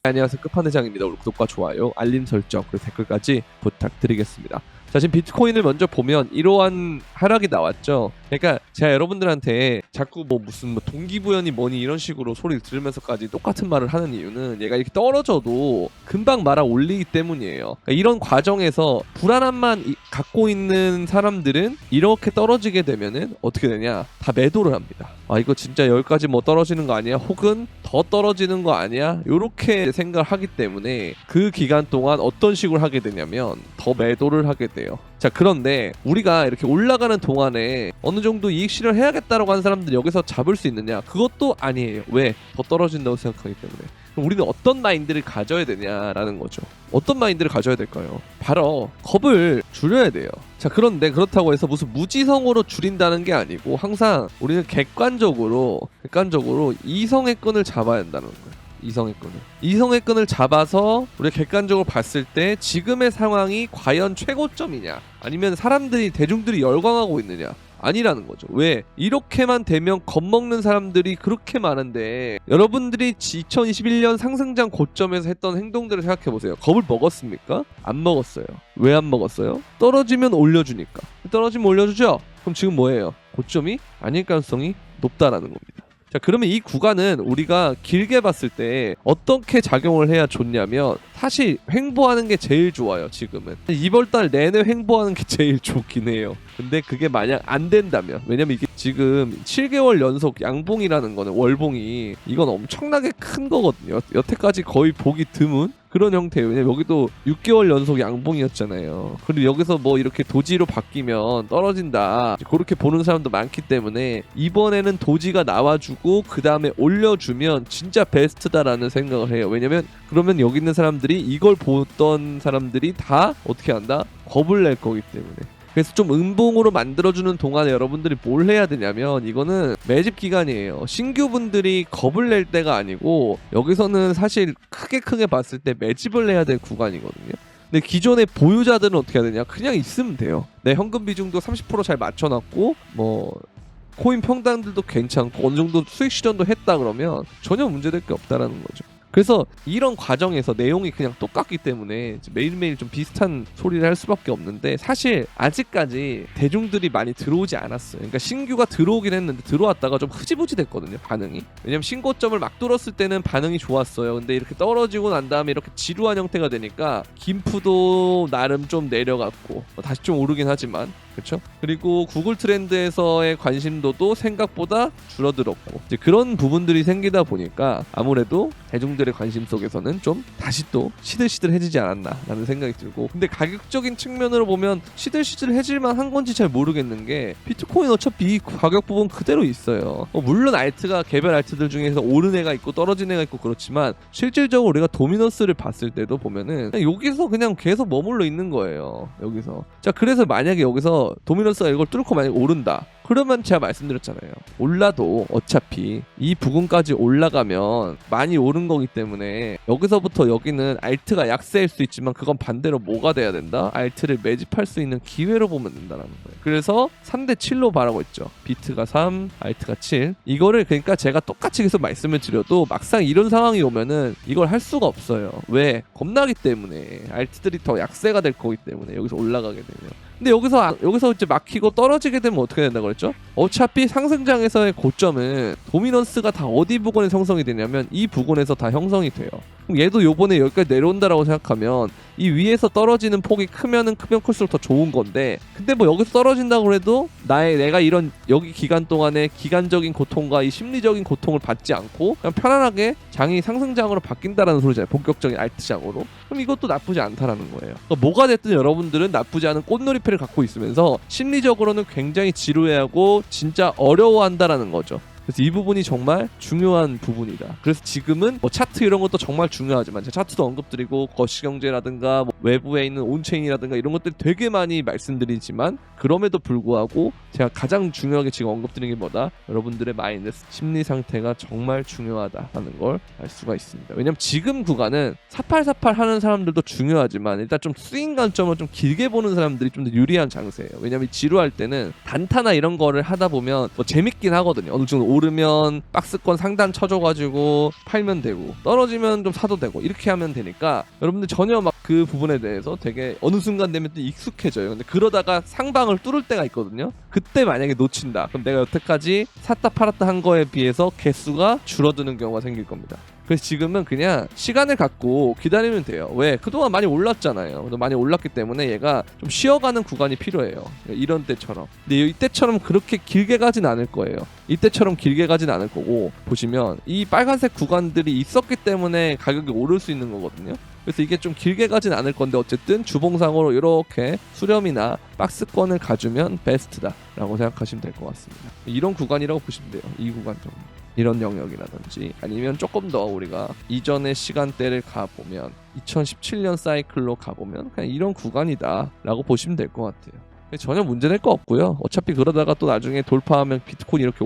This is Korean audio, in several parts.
안녕하세요, 끝판대장입니다. 오늘 구독과 좋아요, 알림 설정, 그리고 댓글까지 부탁드리겠습니다. 자, 지금 비트코인을 먼저 보면 이러한 하락이 나왔죠. 그러니까 제가 여러분들한테 자꾸 무슨 동기부여니 뭐니 이런 식으로 소리를 들으면서까지 똑같은 말을 하는 이유는 얘가 이렇게 떨어져도 금방 말아 올리기 때문이에요. 그러니까 이런 과정에서 불안함만 갖고 있는 사람들은 이렇게 떨어지게 되면은 어떻게 되냐, 다 매도를 합니다. 아, 이거 진짜 여기까지 떨어지는 거 아니야? 혹은 더 떨어지는 거 아니야? 요렇게 생각을 하기 때문에 그 기간 동안 어떤 식으로 하게 되냐면 더 매도를 하게 돼요. 자, 그런데 우리가 이렇게 올라가는 동안에 어느 정도 이익 실현을 해야겠다라고 하는 사람들 여기서 잡을 수 있느냐? 그것도 아니에요. 왜? 더 떨어진다고 생각하기 때문에. 그럼 우리는 어떤 마인드를 가져야 되냐라는 거죠. 어떤 마인드를 가져야 될까요? 바로 겁을 줄여야 돼요. 자, 그런데 그렇다고 해서 무슨 무지성으로 줄인다는 게 아니고 항상 우리는 객관적으로 이성의 끈을 잡아야 한다는 거예요. 이성의 끈을 잡아서 우리가 객관적으로 봤을 때 지금의 상황이 과연 최고점이냐, 아니면 대중들이 열광하고 있느냐, 아니라는 거죠. 왜? 이렇게만 되면 겁먹는 사람들이 그렇게 많은데, 여러분들이 2021년 상승장 고점에서 했던 행동들을 생각해보세요. 겁을 먹었습니까? 안 먹었어요. 왜 안 먹었어요? 떨어지면 올려주니까. 떨어지면 올려주죠? 그럼 지금 뭐예요? 고점이 아닐 가능성이 높다라는 겁니다. 자, 그러면 이 구간은 우리가 길게 봤을 때 어떻게 작용을 해야 좋냐면, 사실 횡보하는 게 제일 좋아요. 지금은 이번 달 내내 횡보하는 게 제일 좋긴 해요. 근데 그게 만약 안 된다면, 왜냐면 이게 지금 7개월 연속 양봉이라는 거는, 월봉이 이건 엄청나게 큰 거거든요. 여태까지 거의 보기 드문 그런 형태예요. 왜냐면 여기도 6개월 연속 양봉이었잖아요. 그리고 여기서 이렇게 도지로 바뀌면 떨어진다, 그렇게 보는 사람도 많기 때문에 이번에는 도지가 나와주고 그 다음에 올려주면 진짜 베스트다라는 생각을 해요. 왜냐면 그러면 여기 있는 사람들이, 이걸 보던 사람들이 다 어떻게 한다? 겁을 낼 거기 때문에. 그래서 좀 음봉으로 만들어주는 동안에 여러분들이 뭘 해야 되냐면, 이거는 매집 기간이에요. 신규분들이 겁을 낼 때가 아니고, 여기서는 사실 크게 봤을 때 매집을 해야 될 구간이거든요. 근데 기존의 보유자들은 어떻게 해야 되냐? 그냥 있으면 돼요. 내 현금 비중도 30% 잘 맞춰놨고, 코인 평단들도 괜찮고 어느 정도 수익 실현도 했다 그러면 전혀 문제될 게 없다라는 거죠. 그래서 이런 과정에서 내용이 그냥 똑같기 때문에 매일매일 좀 비슷한 소리를 할 수밖에 없는데, 사실 아직까지 대중들이 많이 들어오지 않았어요. 그러니까 신규가 들어오긴 했는데 들어왔다가 좀 흐지부지 됐거든요, 반응이. 왜냐면 신고점을 막 뚫었을 때는 반응이 좋았어요. 근데 이렇게 떨어지고 난 다음에 이렇게 지루한 형태가 되니까 김프도 나름 좀 내려갔고, 다시 좀 오르긴 하지만, 그렇죠? 그리고 구글 트렌드에서의 관심도도 생각보다 줄어들었고, 이제 그런 부분들이 생기다 보니까 아무래도 대중들의 관심 속에서는 좀 다시 또 시들시들해지지 않았나라는 생각이 들고, 근데 가격적인 측면으로 보면 시들시들해질만 한 건지 잘 모르겠는 게, 비트코인 어차피 이 가격 부분 그대로 있어요. 물론 알트가, 개별 알트들 중에서 오른 애가 있고 떨어진 애가 있고 그렇지만, 실질적으로 우리가 도미넌스를 봤을 때도 보면은 여기서 그냥 계속 머물러 있는 거예요. 여기서. 자, 그래서 만약에 여기서 도미넌스가 이걸 뚫고 만약에 오른다, 그러면 제가 말씀드렸잖아요. 올라도 어차피 이 부근까지 올라가면 많이 오른 거기 때문에, 여기서부터 여기는 알트가 약세일 수 있지만, 그건 반대로 뭐가 돼야 된다? 알트를 매집할 수 있는 기회로 보면 된다는 거예요. 그래서 3대 7로 말하고 있죠. 비트가 3, 알트가 7. 이거를 그러니까 제가 똑같이 계속 말씀을 드려도 막상 이런 상황이 오면은 이걸 할 수가 없어요. 왜? 겁나기 때문에. 알트들이 더 약세가 될 거기 때문에, 여기서 올라가게 되면. 근데 여기서 이제 막히고 떨어지게 되면 어떻게 된다고 그랬죠? 어차피 상승장에서의 고점은 도미넌스가 다 어디 부근에 형성이 되냐면 이 부근에서 다 형성이 돼요. 그럼 얘도 요번에 여기까지 내려온다라고 생각하면 이 위에서 떨어지는 폭이 크면 클수록 더 좋은 건데, 근데 여기서 떨어진다고 해도 내가 이런 여기 기간 동안에 기간적인 고통과 이 심리적인 고통을 받지 않고 그냥 편안하게 장이 상승장으로 바뀐다라는 소리잖아요. 본격적인 알트장으로. 그럼 이것도 나쁘지 않다라는 거예요. 그러니까 뭐가 됐든 여러분들은 나쁘지 않은 꽃놀이패를 갖고 있으면서 심리적으로는 굉장히 지루해하고 진짜 어려워한다라는 거죠. 그래서 이 부분이 정말 중요한 부분이다. 그래서 지금은 차트 이런 것도 정말 중요하지만, 제가 차트도 언급드리고 거시경제라든가 외부에 있는 온체인이라든가 이런 것들 되게 많이 말씀드리지만, 그럼에도 불구하고 제가 가장 중요하게 지금 언급드리는 게 뭐다? 여러분들의 마인드, 심리 상태가 정말 중요하다라는 걸 알 수가 있습니다. 왜냐면 지금 구간은 사팔사팔 하는 사람들도 중요하지만, 일단 좀 스윙 관점을 좀 길게 보는 사람들이 좀 더 유리한 장세예요. 왜냐면 지루할 때는 단타나 이런 거를 하다 보면 재밌긴 하거든요. 어느 정도 오르면 박스권 상단 쳐줘가지고 팔면 되고 떨어지면 좀 사도 되고 이렇게 하면 되니까 여러분들 전혀 막 그 부분에 대해서 되게 어느 순간 되면 또 익숙해져요. 근데 그러다가 상방을 뚫을 때가 있거든요. 그때 만약에 놓친다. 그럼 내가 여태까지 샀다 팔았다 한 거에 비해서 개수가 줄어드는 경우가 생길 겁니다. 그래서 지금은 그냥 시간을 갖고 기다리면 돼요. 왜? 그동안 많이 올랐잖아요. 많이 올랐기 때문에 얘가 좀 쉬어가는 구간이 필요해요. 이런 때처럼. 근데 이때처럼 그렇게 길게 가진 않을 거예요. 이때처럼 길게 가진 않을 거고 보시면 이 빨간색 구간들이 있었기 때문에 가격이 오를 수 있는 거거든요. 그래서 이게 좀 길게 가진 않을 건데 어쨌든 주봉상으로 이렇게 수렴이나 박스권을 가주면 베스트다 라고 생각하시면 될 것 같습니다. 이런 구간이라고 보시면 돼요. 이 구간 정도. 이런 영역이라든지 아니면 조금 더 우리가 이전의 시간대를 가보면 2017년 사이클로 가보면 그냥 이런 구간이다 라고 보시면 될 것 같아요. 전혀 문제될 거 없고요. 어차피 그러다가 또 나중에 돌파하면 비트코인이 이렇게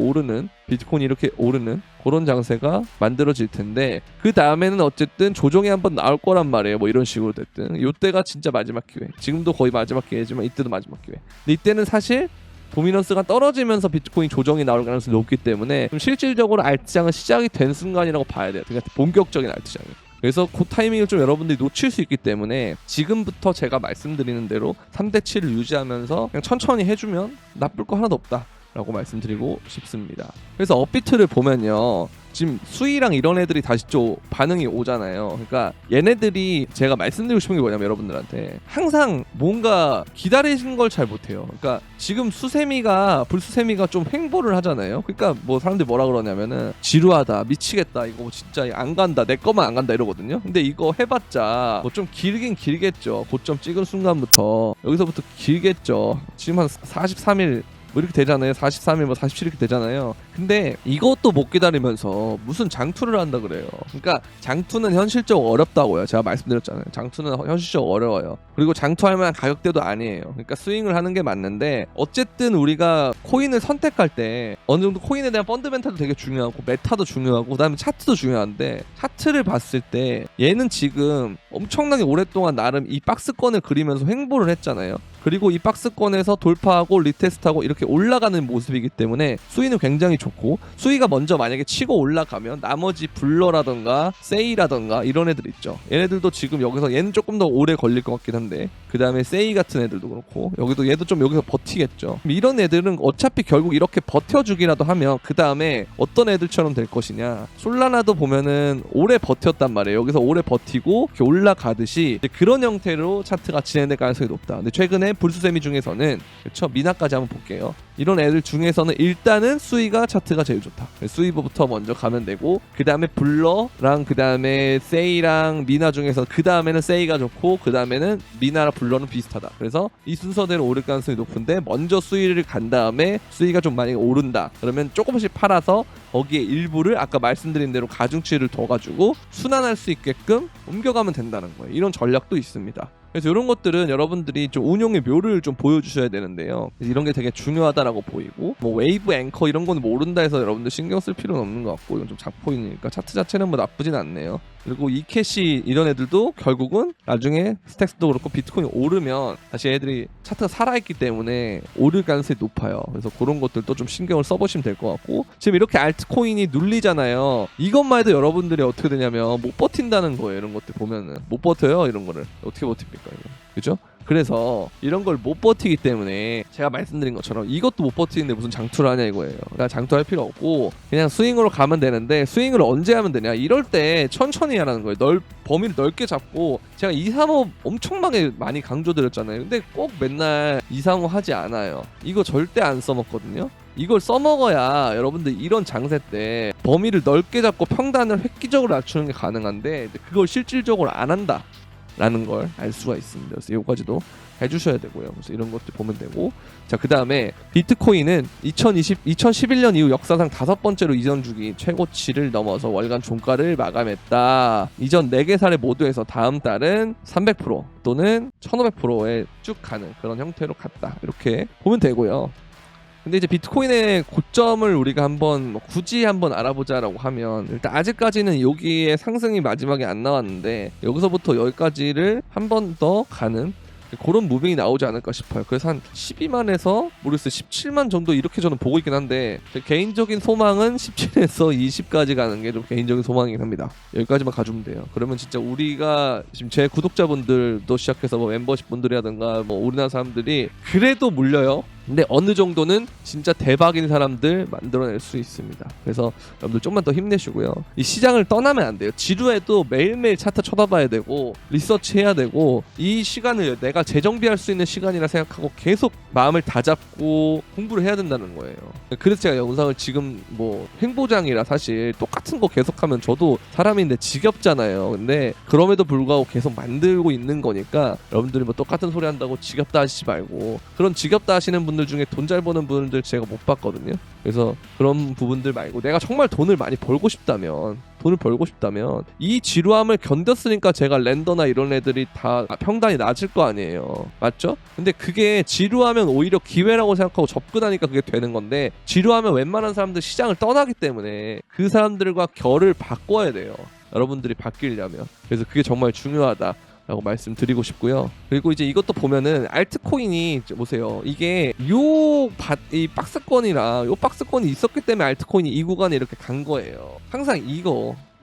오르는 그런 장세가 만들어질 텐데 그 다음에는 어쨌든 조정이 한번 나올 거란 말이에요. 뭐 이런 식으로 됐든 이때가 진짜 마지막 기회. 지금도 거의 마지막 기회지만 이때도 마지막 기회. 근데 이때는 사실 도미넌스가 떨어지면서 비트코인 조정이 나올 가능성이 높기 때문에 좀 실질적으로 알트장은 시작이 된 순간이라고 봐야 돼요. 그러니까 본격적인 알트장이. 그래서 그 타이밍을 좀 여러분들이 놓칠 수 있기 때문에 지금부터 제가 말씀드리는 대로 3대7을 유지하면서 그냥 천천히 해주면 나쁠 거 하나도 없다 라고 말씀드리고 싶습니다. 그래서 업비트를 보면요, 지금 수위랑 이런 애들이 다시 좀 반응이 오잖아요. 그러니까 얘네들이 제가 말씀드리고 싶은 게 뭐냐면 여러분들한테 항상 뭔가 기다리신 걸 잘 못해요. 그러니까 지금 불수세미가 좀 횡보를 하잖아요. 그러니까 뭐 사람들이 뭐라 그러냐면은 지루하다, 미치겠다, 이거 진짜 안 간다, 내 거만 안 간다 이러거든요. 근데 이거 해봤자 뭐 좀 길긴 길겠죠. 고점 찍은 순간부터 여기서부터 길겠죠. 지금 한 43일 뭐 이렇게 되잖아요. 43일 뭐 47일 이렇게 되잖아요. 근데 이것도 못 기다리면서 무슨 장투를 한다 그래요. 그러니까 장투는 현실적으로 어렵다고요. 제가 말씀드렸잖아요. 장투는 현실적으로 어려워요. 그리고 장투할 만한 가격대도 아니에요. 그러니까 스윙을 하는 게 맞는데 어쨌든 우리가 코인을 선택할 때 어느 정도 코인에 대한 펀더멘탈도 되게 중요하고 메타도 중요하고 그다음에 차트도 중요한데 차트를 봤을 때 얘는 지금 엄청나게 오랫동안 나름 이 박스권을 그리면서 횡보를 했잖아요. 그리고 이 박스권에서 돌파하고 리테스트하고 이렇게 올라가는 모습이기 때문에 수위는 굉장히 좋고 수위가 먼저 만약에 치고 올라가면 나머지 블러라던가 세이라던가 이런 애들 있죠. 얘네들도 지금 여기서 얘는 조금 더 오래 걸릴 것 같긴 한데 그 다음에 세이 같은 애들도 그렇고 여기도 얘도 좀 여기서 버티겠죠. 이런 애들은 어차피 결국 이렇게 버텨주기라도 하면 그 다음에 어떤 애들처럼 될 것이냐, 솔라나도 보면은 오래 버텼단 말이에요. 여기서 오래 버티고 이렇게 올라가듯이 그런 형태로 차트가 진행될 가능성이 높다. 근데 최근에 불수세미 중에서는 그렇죠, 미나까지 한번 볼게요. 이런 애들 중에서는 일단은 수위가 차트가 제일 좋다. 수위부터 먼저 가면 되고 그 다음에 블러랑 그 다음에 세이랑 미나 중에서 그 다음에는 세이가 좋고 그 다음에는 미나랑 블러는 비슷하다. 그래서 이 순서대로 오를 가능성이 높은데 먼저 수위를 간 다음에 수위가 좀 많이 오른다. 그러면 조금씩 팔아서 거기에 일부를 아까 말씀드린 대로 가중치를 더 가지고 순환할 수 있게끔 옮겨가면 된다는 거예요. 이런 전략도 있습니다. 그래서 이런 것들은 여러분들이 좀 운용의 묘를 좀 보여주셔야 되는데요. 이런 게 되게 중요하다라고 보이고 뭐 웨이브 앵커 이런 건 모른다 해서 여러분들 신경 쓸 필요는 없는 것 같고 이건 좀 작포이니까 차트 자체는 뭐 나쁘진 않네요. 그리고 이캐시 이런 애들도 결국은 나중에 스택스도 그렇고 비트코인이 오르면 다시 애들이 차트가 살아있기 때문에 오를 가능성이 높아요. 그래서 그런 것들도 좀 신경을 써보시면 될 것 같고 지금 이렇게 알트코인이 눌리잖아요. 이것만 해도 여러분들이 어떻게 되냐면 못 버틴다는 거예요. 이런 것들 보면은 못 버텨요. 이런 거를 어떻게 버팁니까 이거. 그죠? 그래서 이런 걸 못 버티기 때문에 제가 말씀드린 것처럼 이것도 못 버티는데 무슨 장투를 하냐 이거예요. 그러니까 장투할 필요 없고 그냥 스윙으로 가면 되는데 스윙을 언제 하면 되냐, 이럴 때 천천히 하라는 거예요. 범위를 넓게 잡고 제가 2, 3호 엄청나게 많이 강조드렸잖아요. 근데 꼭 맨날 2, 3호 하지 않아요. 이거 절대 안 써먹거든요. 이걸 써먹어야 여러분들 이런 장세 때 범위를 넓게 잡고 평단을 획기적으로 낮추는 게 가능한데 그걸 실질적으로 안 한다 라는 걸 알 수가 있습니다. 그래서 이거까지도 해주셔야 되고요. 그래서 이런 것들 보면 되고, 자, 그 다음에 비트코인은 2011년 이후 역사상 5번째로 이전 주기 최고치를 넘어서 월간 종가를 마감했다. 이전 4개 사례 모두에서 다음 달은 300% 또는 1500%에 쭉 가는 그런 형태로 갔다. 이렇게 보면 되고요. 근데 이제 비트코인의 고점을 우리가 한번 굳이 한번 알아보자라고 하면 일단 아직까지는 여기에 상승이 마지막에 안 나왔는데 여기서부터 여기까지를 한 번 더 가는 그런 무빙이 나오지 않을까 싶어요. 그래서 한 12만에서 모르겠어요 17만 정도 이렇게 저는 보고 있긴 한데 제 개인적인 소망은 17에서 20까지 가는 게 좀 개인적인 소망이긴 합니다. 여기까지만 가주면 돼요. 그러면 진짜 우리가 지금 제 구독자분들도 시작해서 뭐 멤버십 분들이라든가 뭐 우리나라 사람들이 그래도 물려요. 근데 어느 정도는 진짜 대박인 사람들 만들어낼 수 있습니다. 그래서 여러분들 좀만 더 힘내시고요. 이 시장을 떠나면 안 돼요. 지루해도 매일매일 차트 쳐다봐야 되고 리서치해야 되고 이 시간을 내가 재정비할 수 있는 시간이라 생각하고 계속 마음을 다잡고 공부를 해야 된다는 거예요. 그래서 제가 영상을 지금 뭐 횡보장이라 사실 똑같은 거 계속하면 저도 사람인데 지겹잖아요. 근데 그럼에도 불구하고 계속 만들고 있는 거니까 여러분들이 뭐 똑같은 소리 한다고 지겹다 하시지 말고 그런 지겹다 하시는 분들 중에 돈 잘 버는 분들 제가 못 봤거든요. 그래서 그런 부분들 말고 내가 정말 돈을 많이 벌고 싶다면 이 지루함을 견뎠으니까 제가 랜더나 이런 애들이 다 평단이 낮을 거 아니에요. 맞죠? 근데 그게 지루하면 오히려 기회라고 생각하고 접근하니까 그게 되는 건데 지루하면 웬만한 사람들 시장을 떠나기 때문에 그 사람들과 결을 바꿔야 돼요. 여러분들이 바뀌려면. 그래서 그게 정말 중요하다 라고 말씀드리고 싶고요. 그리고 이제 이것도 보면은 알트코인이 보세요. 이게 이 박스권이랑 요 박스권이 있었기 때문에 알트코인이 이 구간에 이렇게 간 거예요. 항상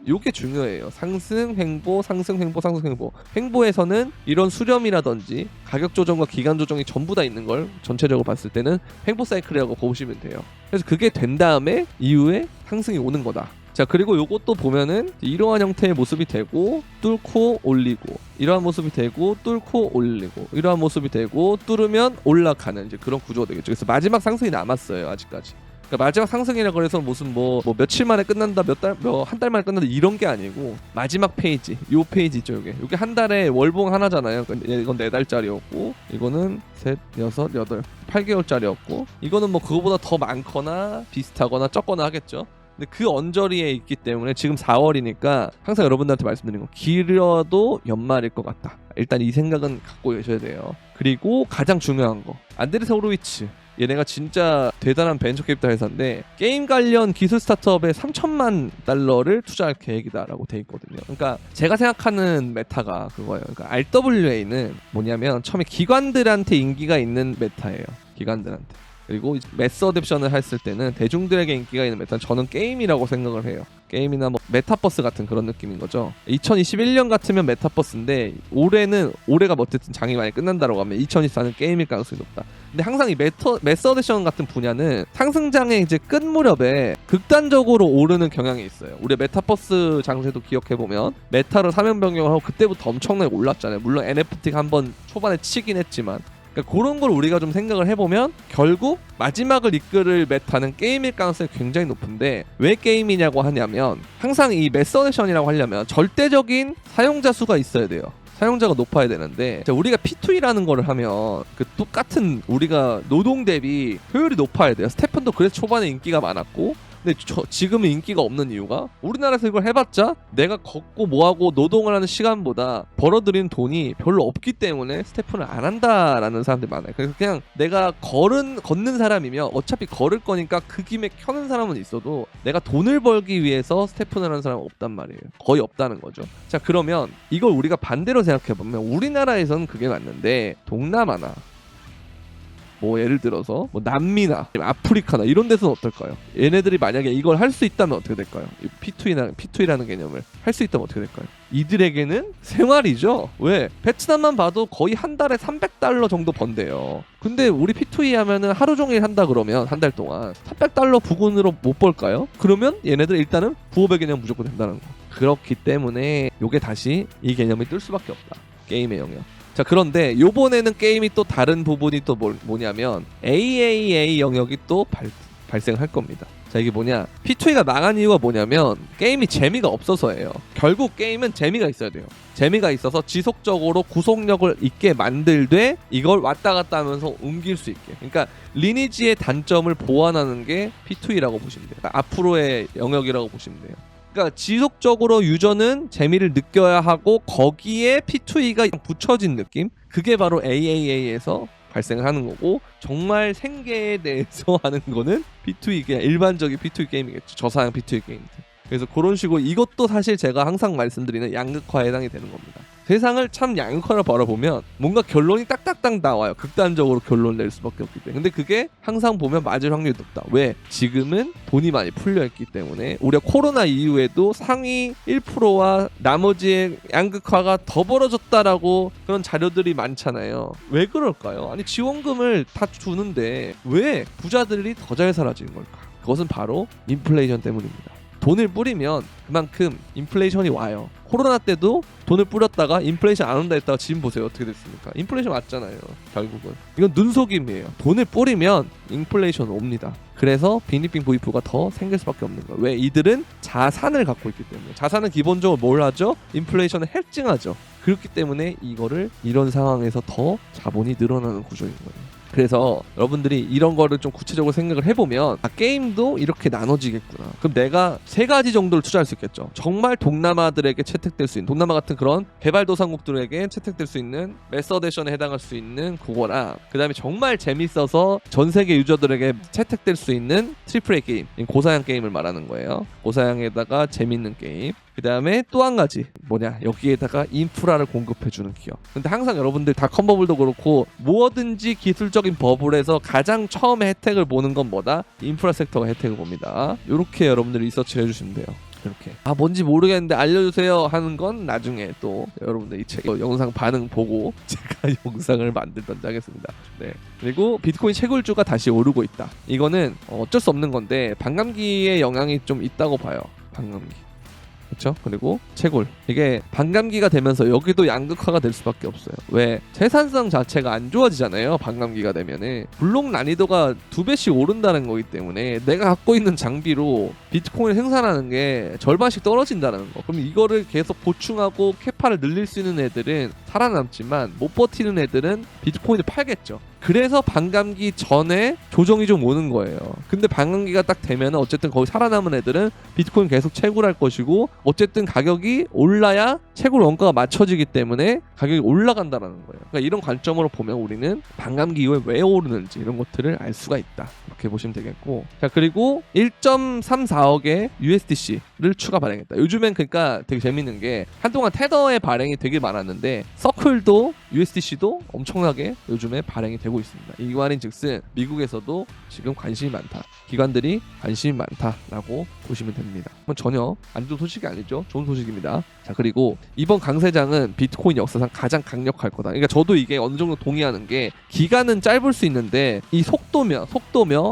요게 중요해요. 상승, 횡보, 상승, 횡보, 상승, 횡보. 횡보에서는 이런 수렴이라든지 가격 조정과 기간 조정이 전부 다 있는 걸 전체적으로 봤을 때는 횡보 사이클이라고 보시면 돼요. 그래서 그게 된 다음에 이후에 상승이 오는 거다. 자, 그리고 요것도 보면은 이러한 형태의 모습이 되고 뚫고 올리고 이러한 모습이 되고 뚫고 올리고 이러한 모습이 되고 뚫으면 올라가는 이제 그런 구조가 되겠죠. 그래서 마지막 상승이 남았어요. 아직까지. 그러니까 마지막 상승이라 그래서 무슨 뭐 며칠 만에 끝난다, 한 달 만에 끝난다 이런 게 아니고 마지막 페이지, 요 페이지 있죠. 요게 한 달에 월봉 하나잖아요. 이건 4달짜리였고 이거는 3, 6, 8, 8개월짜리였고 이거는 뭐 그거보다 더 많거나 비슷하거나 적거나 하겠죠. 근데 그 언저리에 있기 때문에 지금 4월이니까 항상 여러분들한테 말씀드린 거 길어도 연말일 것 같다. 일단 이 생각은 갖고 계셔야 돼요. 그리고 가장 중요한 거 안드레스 호로위츠 얘네가 진짜 대단한 벤처 캐피탈 회사인데 게임 관련 기술 스타트업에 3천만 달러를 투자할 계획이다라고 돼 있거든요. 그러니까 제가 생각하는 메타가 그거예요. 그러니까 RWA는 뭐냐면 처음에 기관들한테 인기가 있는 메타예요. 기관들한테. 그리고 매스 어댑션을 했을 때는 대중들에게 인기가 있는 메타는 저는 게임이라고 생각을 해요. 게임이나 뭐 메타버스 같은 그런 느낌인 거죠. 2021년 같으면 메타버스인데 올해가 뭐 어쨌든 장이 많이 끝난다라고 하면 2024는 게임일 가능성이 높다. 근데 항상 이 매스 어댑션 같은 분야는 상승장의 이제 끝 무렵에 극단적으로 오르는 경향이 있어요. 우리 메타버스 장세도 기억해보면 메타로 사면 변경을 하고 그때부터 엄청나게 올랐잖아요. 물론 NFT가 한번 초반에 치긴 했지만 그러니까 그런 걸 우리가 좀 생각을 해보면 결국 마지막을 이끌을 메타는 게임일 가능성이 굉장히 높은데 왜 게임이냐고 하냐면 항상 이 매스 어댑션이라고 하려면 절대적인 사용자 수가 있어야 돼요. 사용자가 높아야 되는데 우리가 P2E라는 거를 하면 그 똑같은 우리가 노동 대비 효율이 높아야 돼요. 스테판도 그래서 초반에 인기가 많았고 근데 지금은 인기가 없는 이유가 우리나라에서 이걸 해봤자 내가 걷고 뭐하고 노동을 하는 시간보다 벌어들이는 돈이 별로 없기 때문에 스태프는 안 한다라는 사람들이 많아요. 그래서 그냥 내가 걷는 사람이면 어차피 걸을 거니까 그 김에 켜는 사람은 있어도 내가 돈을 벌기 위해서 스태프를 하는 사람은 없단 말이에요. 거의 없다는 거죠. 자, 그러면 이걸 우리가 반대로 생각해보면 우리나라에서는 그게 맞는데 동남아나 뭐 예를 들어서 뭐 남미나 아프리카나 이런 데서는 어떨까요? 얘네들이 만약에 이걸 할 수 있다면 어떻게 될까요? P2E라는 개념을 할 수 있다면 어떻게 될까요? 이들에게는 생활이죠. 왜? 베트남만 봐도 거의 한 달에 300달러 정도 번대요. 근데 우리 P2E 하면은 하루 종일 한다 그러면 한 달 동안 300달러 부근으로 못 벌까요? 그러면 얘네들 일단은 부업의 개념 무조건 된다는 거. 그렇기 때문에 요게 다시 이 개념이 뜰 수밖에 없다. 게임의 영역. 자, 그런데 요번에는 게임이 또 다른 부분이 또 뭐냐면 AAA 영역이 또 발생할 겁니다. 자, 이게 뭐냐, P2E가 망한 이유가 뭐냐면 게임이 재미가 없어서예요. 결국 게임은 재미가 있어야 돼요. 재미가 있어서 지속적으로 구속력을 있게 만들되 이걸 왔다 갔다 하면서 옮길 수 있게, 그러니까 리니지의 단점을 보완하는 게 P2E라고 보시면 돼요. 그러니까 앞으로의 영역이라고 보시면 돼요. 그러니까 지속적으로 유저는 재미를 느껴야 하고 거기에 P2E가 붙여진 느낌, 그게 바로 AAA에서 발생을 하는 거고, 정말 생계에 대해서 하는 거는 P2E, 그냥 일반적인 P2E 게임이겠죠. 저사양 P2E 게임들. 그래서 그런 식으로 이것도 사실 제가 항상 말씀드리는 양극화에 해당이 되는 겁니다. 세상을 참 양극화를 바라보면 뭔가 결론이 딱딱딱 나와요. 극단적으로 결론을 낼 수밖에 없기 때문에. 근데 그게 항상 보면 맞을 확률이 높다. 왜? 지금은 돈이 많이 풀려있기 때문에. 우리가 코로나 이후에도 상위 1%와 나머지의 양극화가 더 벌어졌다라고 그런 자료들이 많잖아요. 왜 그럴까요? 아니 지원금을 다 주는데 왜 부자들이 더 잘 사라지는 걸까? 그것은 바로 인플레이션 때문입니다. 돈을 뿌리면 그만큼 인플레이션이 와요. 코로나 때도 돈을 뿌렸다가 인플레이션 안 온다 했다가 지금 보세요. 어떻게 됐습니까? 인플레이션 왔잖아요. 결국은. 이건 눈속임이에요. 돈을 뿌리면 인플레이션 옵니다. 그래서 빈니핑 VF가 더 생길 수밖에 없는 거예요. 왜? 이들은 자산을 갖고 있기 때문에. 자산은 기본적으로 뭘 하죠? 인플레이션을 해칭하죠. 그렇기 때문에 이런 상황에서 더 자본이 늘어나는 구조인 거예요. 그래서 여러분들이 이런 거를 좀 구체적으로 생각을 해보면 게임도 이렇게 나눠지겠구나. 그럼 내가 3가지 정도를 투자할 수 있겠죠. 정말 동남아들에게 채택될 수 있는, 동남아 같은 그런 개발도상국들에게 채택될 수 있는 매서데션에 해당할 수 있는 그거랑, 그 다음에 정말 재밌어서 전 세계 유저들에게 채택될 수 있는 AAA 게임, 고사양 게임을 말하는 거예요. 고사양에다가 재밌는 게임. 그 다음에 또 한 가지 여기에다가 인프라를 공급해주는 기업. 근데 항상 여러분들 닷컴버블도 그렇고 뭐든지 기술적인 버블에서 가장 처음에 혜택을 보는 건 뭐다? 인프라 섹터가 혜택을 봅니다. 이렇게 여러분들이 리서치를 해주시면 돼요. 이렇게 뭔지 모르겠는데 알려주세요 하는 건 나중에 또 여러분들 이 책 영상 반응 보고 제가 영상을 만들던지 하겠습니다. 네. 그리고 비트코인 채굴주가 다시 오르고 있다. 이거는 어쩔 수 없는 건데 반감기의 영향이 좀 있다고 봐요. 반감기. 그렇죠? 그리고 채굴. 이게 반감기가 되면서 여기도 양극화가 될 수밖에 없어요. 왜? 생산성 자체가 안 좋아지잖아요. 반감기가 되면은. 블록 난이도가 2배씩 오른다는 거기 때문에 내가 갖고 있는 장비로 비트코인을 생산하는 게 절반씩 떨어진다는 거. 그럼 이거를 계속 보충하고 캐파를 늘릴 수 있는 애들은 살아남지만 못 버티는 애들은 비트코인을 팔겠죠. 그래서 반감기 전에 조정이 좀 오는 거예요. 근데 반감기가 딱 되면 어쨌든 거기 살아남은 애들은 비트코인 계속 채굴할 것이고 어쨌든 가격이 올라야 채굴 원가가 맞춰지기 때문에 가격이 올라간다는 거예요. 그러니까 이런 관점으로 보면 우리는 반감기 이후에 왜 오르는지 이런 것들을 알 수가 있다. 이렇게 보시면 되겠고, 자 그리고 1.34억의 USDC를 추가 발행했다. 요즘엔 그러니까 되게 재밌는 게 한동안 테더의 발행이 되게 많았는데 서클도 USDC도 엄청나게 요즘에 발행이 되고 있습니다. 이 말인즉슨 미국에서도 지금 관심이 많다. 기관들이 관심이 많다라고 보시면 됩니다. 전혀 안 좋은 소식이 아니죠. 좋은 소식입니다. 자 그리고 이번 강세장은 비트코인 역사상 가장 강력할 거다. 그러니까 저도 이게 어느 정도 동의하는 게 기간은 짧을 수 있는데 이 속도며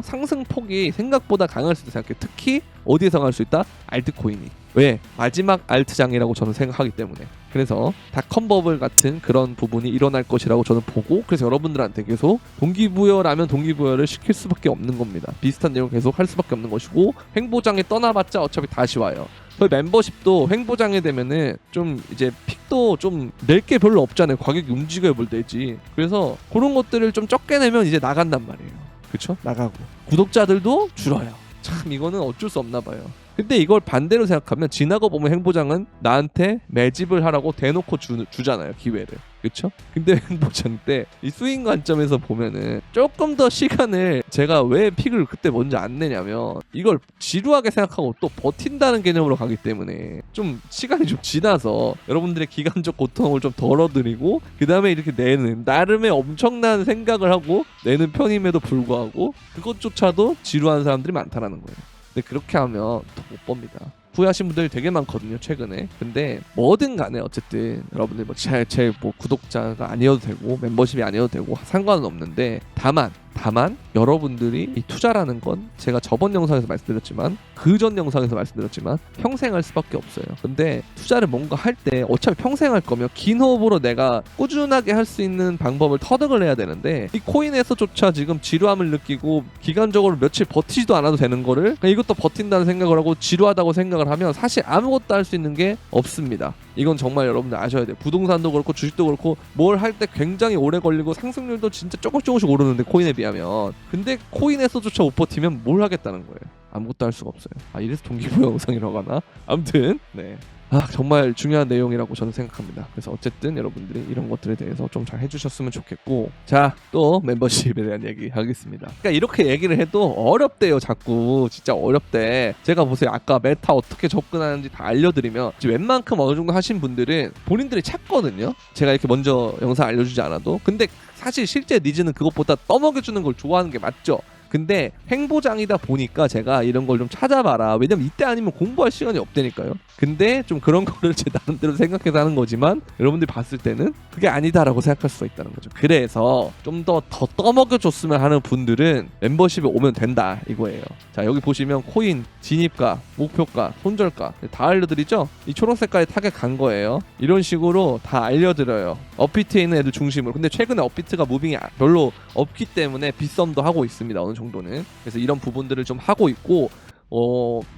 상승폭이 생각보다 강할 수도 생각해요. 특히 어디에서 갈 수 있다? 알트코인이. 왜? 마지막 알트장이라고 저는 생각하기 때문에. 그래서 닷컴버블 같은 그런 부분이 일어날 것이라고 저는 보고, 그래서 여러분들한테 계속 동기부여라면 동기부여를 시킬 수밖에 없는 겁니다. 비슷한 내용 계속 할 수밖에 없는 것이고, 횡보장에 떠나봤자 어차피 다시 와요. 저희 멤버십도 횡보장에 되면은 좀 이제 픽도 좀 낼 게 별로 없잖아요. 가격이 움직여야 뭘 내지. 그래서 그런 것들을 좀 적게 내면 이제 나간단 말이에요. 그쵸? 나가고 구독자들도 줄어요. 참 이거는 어쩔 수 없나 봐요. 근데 이걸 반대로 생각하면 지나고 보면 횡보장은 나한테 매집을 하라고 대놓고 주잖아요. 기회를. 그쵸? 근데 횡보장 때 이 스윙 관점에서 보면은 조금 더 시간을, 제가 왜 픽을 그때 먼저 안 내냐면 이걸 지루하게 생각하고 또 버틴다는 개념으로 가기 때문에 좀 시간이 좀 지나서 여러분들의 기간적 고통을 좀 덜어드리고 그 다음에 이렇게 내는, 나름의 엄청난 생각을 하고 내는 편임에도 불구하고 그것조차도 지루한 사람들이 많다라는 거예요. 근데 그렇게 하면 더 못 법니다. 후회하신 분들이 되게 많거든요, 최근에. 근데 뭐든 간에 어쨌든 여러분들 제 구독자가 아니어도 되고 멤버십이 아니어도 되고 상관은 없는데, 다만 여러분들이 이 투자라는 건 제가 저번 영상에서 말씀드렸지만 그전 영상에서 말씀드렸지만 평생 할 수밖에 없어요. 근데 투자를 뭔가 할 때 어차피 평생 할 거면 긴 호흡으로 내가 꾸준하게 할 수 있는 방법을 터득을 해야 되는데, 이 코인에서조차 지금 지루함을 느끼고 기간적으로 며칠 버티지도 않아도 되는 거를 이것도 버틴다는 생각을 하고 지루하다고 생각을 하면 사실 아무것도 할 수 있는 게 없습니다. 이건 정말 여러분들 아셔야 돼요. 부동산도 그렇고 주식도 그렇고 뭘 할 때 굉장히 오래 걸리고 상승률도 진짜 조금씩 오르는데 코인에 비하면. 근데 코인에서조차 못 버티면 뭘 하겠다는 거예요. 아무것도 할 수가 없어요. 이래서 동기부여 영상이라고 하나? 아무튼 네. 정말 중요한 내용이라고 저는 생각합니다. 그래서 어쨌든 여러분들이 이런 것들에 대해서 좀 잘 해주셨으면 좋겠고, 자, 또 멤버십에 대한 얘기 하겠습니다. 그러니까 이렇게 얘기를 해도 어렵대요. 자꾸 진짜 어렵대. 제가 보세요, 아까 메타 어떻게 접근하는지 다 알려드리면 웬만큼 어느 정도 하신 분들은 본인들이 찾거든요. 제가 이렇게 먼저 영상 알려주지 않아도. 근데 사실 실제 니즈는 그것보다 떠먹여주는 걸 좋아하는 게 맞죠. 근데 행보장이다 보니까 제가 이런 걸 좀 찾아봐라. 왜냐면 이때 아니면 공부할 시간이 없다니까요. 근데 좀 그런 거를 제 나름대로 생각해서 하는 거지만 여러분들이 봤을 때는 그게 아니다라고 생각할 수가 있다는 거죠. 그래서 좀 더 떠먹여줬으면 하는 분들은 멤버십에 오면 된다 이거예요. 자, 여기 보시면 코인, 진입가, 목표가, 손절가 다 알려드리죠. 이 초록색깔이 타겟 간 거예요. 이런 식으로 다 알려드려요. 업비트에 있는 애들 중심으로. 근데 최근에 업비트가 무빙이 별로 없기 때문에 빗썸도 하고 있습니다. 어느 정도는. 그래서 이런 부분들을 좀 하고 있고,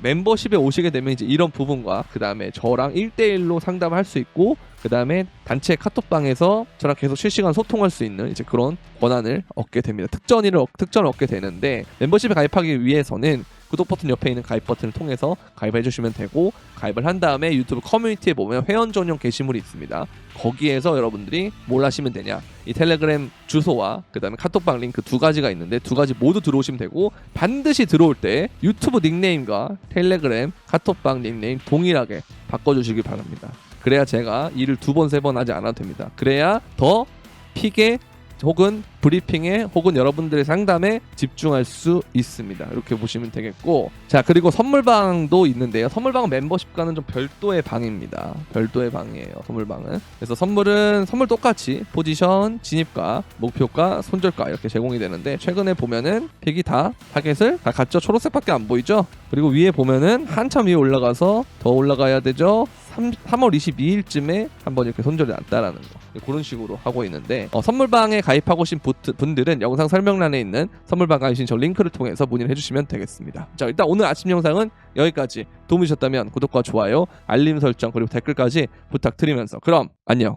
멤버십에 오시게 되면 이제 이런 부분과 그 다음에 저랑 1대1로 상담할 수 있고, 그 다음에 단체 카톡방에서 저랑 계속 실시간 소통할 수 있는 이제 그런 권한을 얻게 됩니다. 특전을 얻게 되는데, 멤버십에 가입하기 위해서는 구독 버튼 옆에 있는 가입 버튼을 통해서 가입해 주시면 되고, 가입을 한 다음에 유튜브 커뮤니티에 보면 회원 전용 게시물이 있습니다. 거기에서 여러분들이 뭘 하시면 되냐, 이 텔레그램 주소와 그 다음에 카톡방 링크 두 가지가 있는데 두 가지 모두 들어오시면 되고, 반드시 들어올 때 유튜브 닉네임과 텔레그램 카톡방 닉네임 동일하게 바꿔주시기 바랍니다. 그래야 제가 일을 2번 3번 하지 않아도 됩니다. 그래야 더 픽에 혹은 브리핑에 혹은 여러분들의 상담에 집중할 수 있습니다. 이렇게 보시면 되겠고, 자, 그리고 선물방도 있는데요. 선물방은 멤버십과는 좀 별도의 방입니다. 별도의 방이에요, 선물방은. 그래서 선물은 선물 똑같이 포지션, 진입가, 목표가, 손절가 이렇게 제공이 되는데, 최근에 보면은 픽이 다 타겟을 다 갔죠. 초록색밖에 안 보이죠. 그리고 위에 보면은 한참 위에 올라가서 더 올라가야 되죠. 3월 22일쯤에 한번 이렇게 손절이 났다라는 거, 그런 식으로 하고 있는데, 선물방에 가입하고 싶은 분들은 영상 설명란에 있는 선물방 가입신 저 링크를 통해서 문의를 해주시면 되겠습니다. 자, 일단 오늘 아침 영상은 여기까지. 도움이 되셨다면 구독과 좋아요, 알림 설정 그리고 댓글까지 부탁드리면서 그럼 안녕.